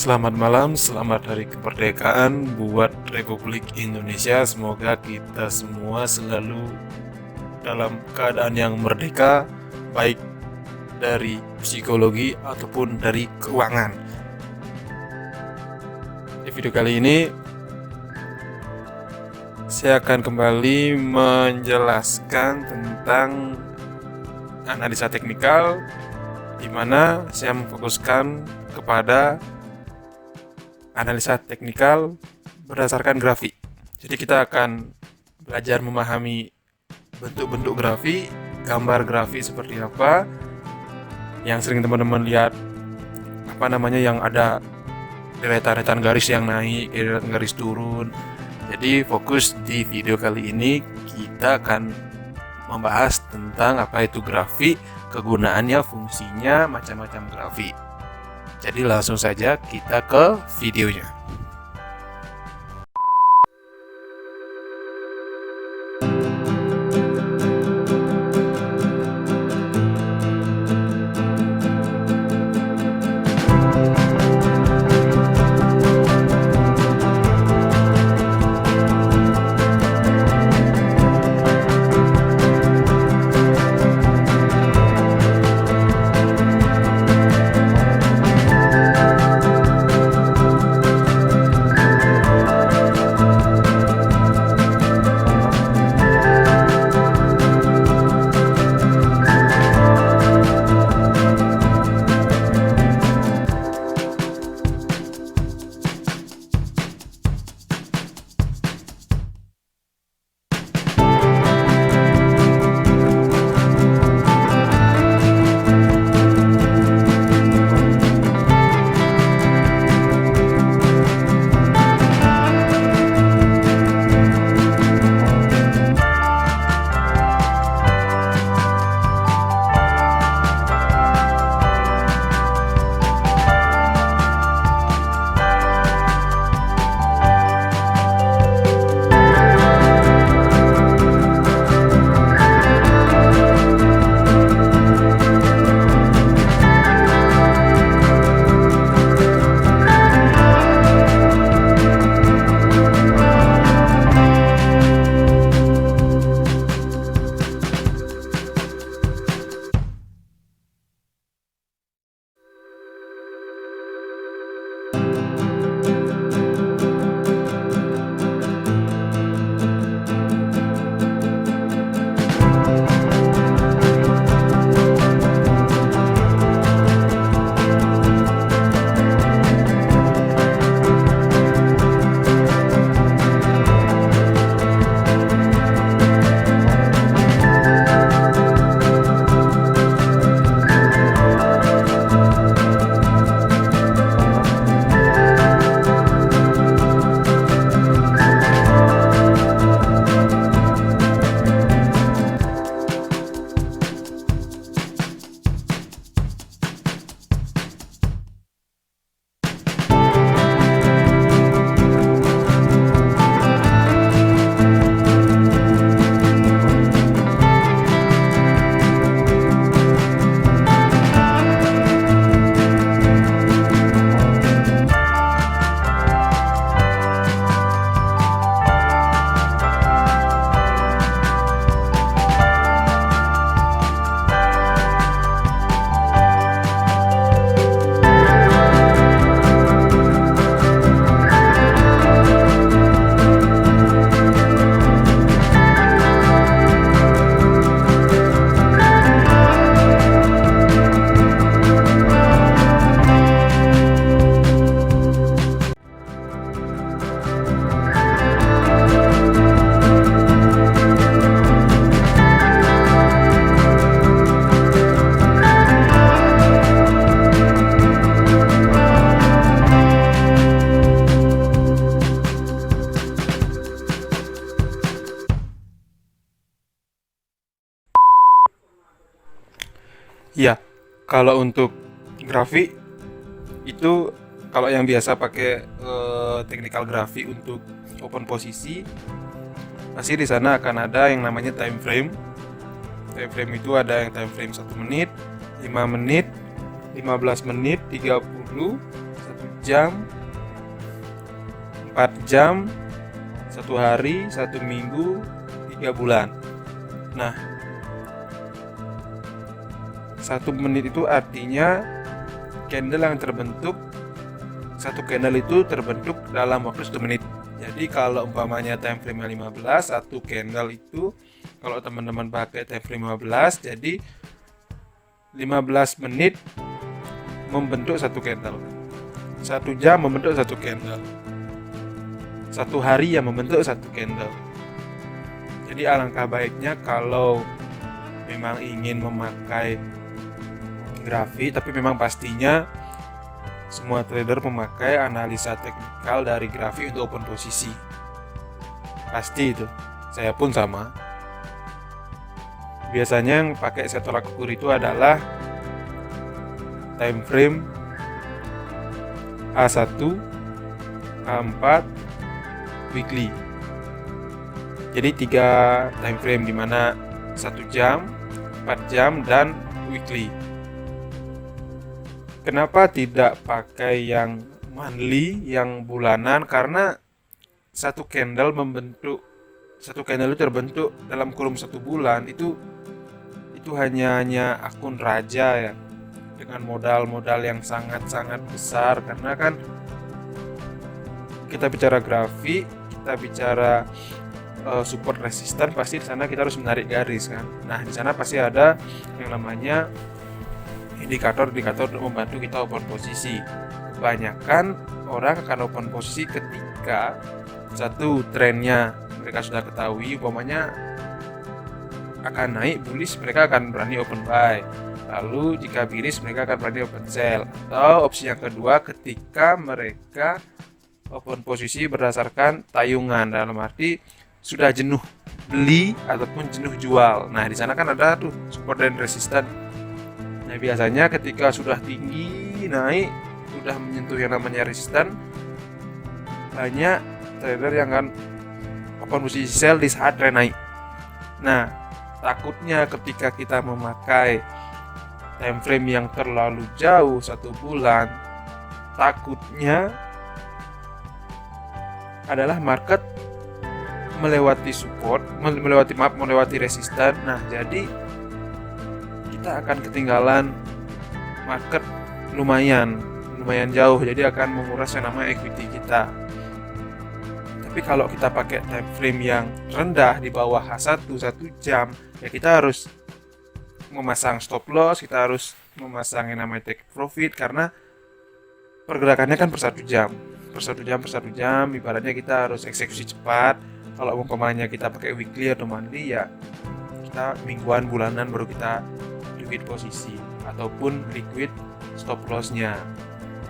Selamat malam, selamat Hari Kemerdekaan buat Republik Indonesia. Semoga kita semua selalu dalam keadaan yang merdeka, baik dari psikologi ataupun dari keuangan. Di video kali ini, saya akan kembali menjelaskan tentang analisa teknikal, di mana saya memfokuskan kepada analisa teknikal berdasarkan grafik. Jadi kita akan belajar memahami bentuk-bentuk grafik, gambar grafik seperti apa yang sering teman-teman lihat, yang ada deretan-deretan garis yang naik, deretan garis turun. Jadi fokus di video kali ini kita akan membahas tentang apa itu grafik, kegunaannya, fungsinya, macam-macam grafik. Jadi langsung saja kita ke videonya. Ya, kalau untuk grafik itu, kalau yang biasa pakai technical grafik untuk open posisi, pasti di sana akan ada yang namanya time frame. Time frame itu ada yang time frame 1 menit, 5 menit, 15 menit, 30, 1 jam, 4 jam, 1 hari, 1 minggu, 3 bulan. Nah, 1 menit itu artinya candle yang terbentuk, satu candle itu terbentuk dalam waktu 1 menit. Jadi kalau umpamanya time frame 15, satu candle itu kalau teman-teman pakai time frame 15, jadi 15 menit membentuk satu candle. 1 jam membentuk satu candle. 1 hari yang membentuk satu candle. Jadi alangkah baiknya kalau memang ingin memakai grafik, tapi memang pastinya semua trader memakai analisa teknikal dari grafik untuk open posisi. Pasti itu. Saya pun sama. Biasanya yang pakai saya tolak ukur itu adalah time frame A1, A4, weekly. Jadi 3 time frame di mana 1 jam, 4 jam, dan weekly. Kenapa tidak pakai yang monthly, yang bulanan? Karena satu candle itu terbentuk dalam kurun 1 bulan itu hanya akun raja ya, dengan modal yang sangat-sangat besar. Karena kan kita bicara grafik, kita bicara support resisten, pasti di sana kita harus menarik garis kan. Nah, di sana pasti ada yang namanya indikator untuk membantu kita open posisi. Kebanyakan orang akan open posisi ketika satu trennya mereka sudah ketahui, umpamanya akan naik bullish, mereka akan berani open buy. Lalu jika bearish, mereka akan berani open sell. Atau opsi yang kedua, ketika mereka open posisi berdasarkan tayungan, dalam arti sudah jenuh beli ataupun jenuh jual. Nah, di sana kan ada tuh support dan resisten. Nah, biasanya ketika sudah tinggi naik, sudah menyentuh yang namanya resisten, banyak trader yang akan open posisi sell di saat tren naik. Nah, takutnya ketika kita memakai time frame yang terlalu jauh 1 bulan, takutnya adalah market melewati resisten. Nah, jadi kita akan ketinggalan market lumayan jauh, jadi akan menguras yang namanya equity kita. Tapi kalau kita pakai time frame yang rendah di bawah H1 1 jam, ya kita harus memasang stop loss, kita harus memasang yang namanya take profit, karena pergerakannya kan per 1 jam, ibaratnya kita harus eksekusi cepat. Kalau umpamanya kita pakai weekly atau monthly, ya kita mingguan, bulanan baru kita liquid posisi ataupun liquid stop loss-nya.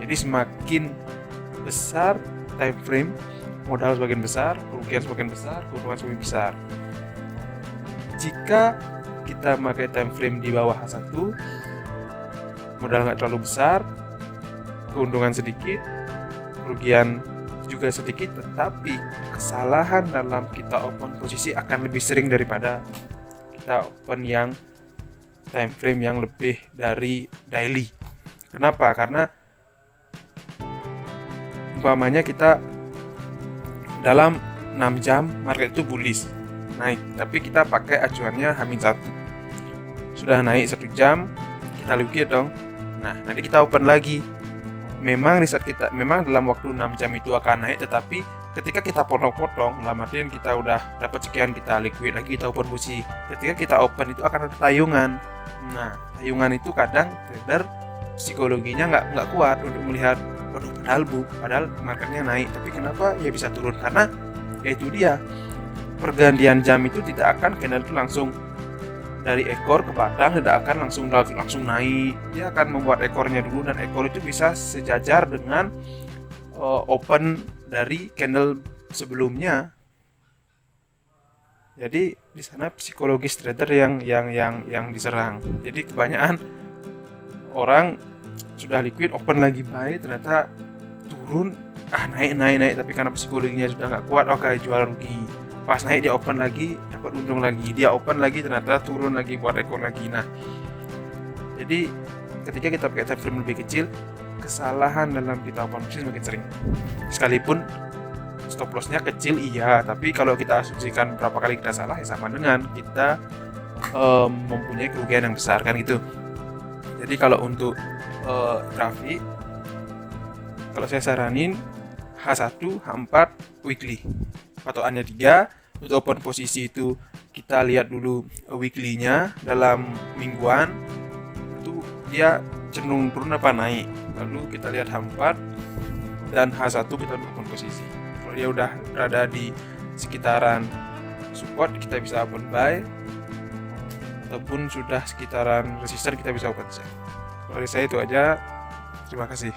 Jadi semakin besar time frame, modal semakin besar, kerugian semakin besar, keuntungan semakin besar. Jika kita pakai time frame di bawah H1, modal nggak terlalu besar, keuntungan sedikit, kerugian juga sedikit, tetapi kesalahan dalam kita open posisi akan lebih sering daripada kita open yang time frame yang lebih dari daily. Kenapa? Karena umpamanya kita dalam 6 jam market itu bullish naik, tapi kita pakai acuannya H-1, sudah naik 1 jam, kita liquid dong. Nah, nanti kita open lagi. Memang riset kita, memang dalam waktu 6 jam itu akan naik, tetapi ketika kita potong-potong, dalam artian kita udah dapat sekian, kita liquid lagi, kita open posisi. Ketika kita open itu akan ada tayungan. Nah, tayungan itu kadang trader psikologinya nggak kuat untuk melihat, padahal marketnya naik, tapi kenapa ya bisa turun? Karena ya itu dia, pergantian jam itu tidak akan candle itu langsung dari ekor ke batang, tidak akan langsung naik. Dia akan membuat ekornya dulu, dan ekor itu bisa sejajar dengan open dari candle sebelumnya. Jadi di sana psikologis trader yang diserang. Jadi kebanyakan orang sudah liquid, open lagi buy, ternyata turun, naik, tapi karena psikologinya sudah nggak kuat, oke, jual rugi. Pas naik dia open lagi, dapat untung lagi, dia open lagi, ternyata turun lagi, buat ekor lagi. Nah, jadi ketika kita pakai time frame lebih kecil, kesalahan dalam kita open posisi semakin sering. Sekalipun stop lossnya kecil iya, tapi kalau kita asumsikan berapa kali kita salah ya sama dengan kita mempunyai kerugian yang besar kan gitu. Jadi kalau untuk grafik, kalau saya saranin H1, H4 weekly, patokannya 3. Untuk open posisi itu kita lihat dulu weekly-nya dalam mingguan itu dia cenderung turun apa naik, lalu kita lihat H4 dan H1 kita open posisi. Kalau dia udah berada di sekitaran support kita bisa open buy, ataupun sudah sekitaran resisten kita bisa open sell. Dari saya itu aja, terima kasih.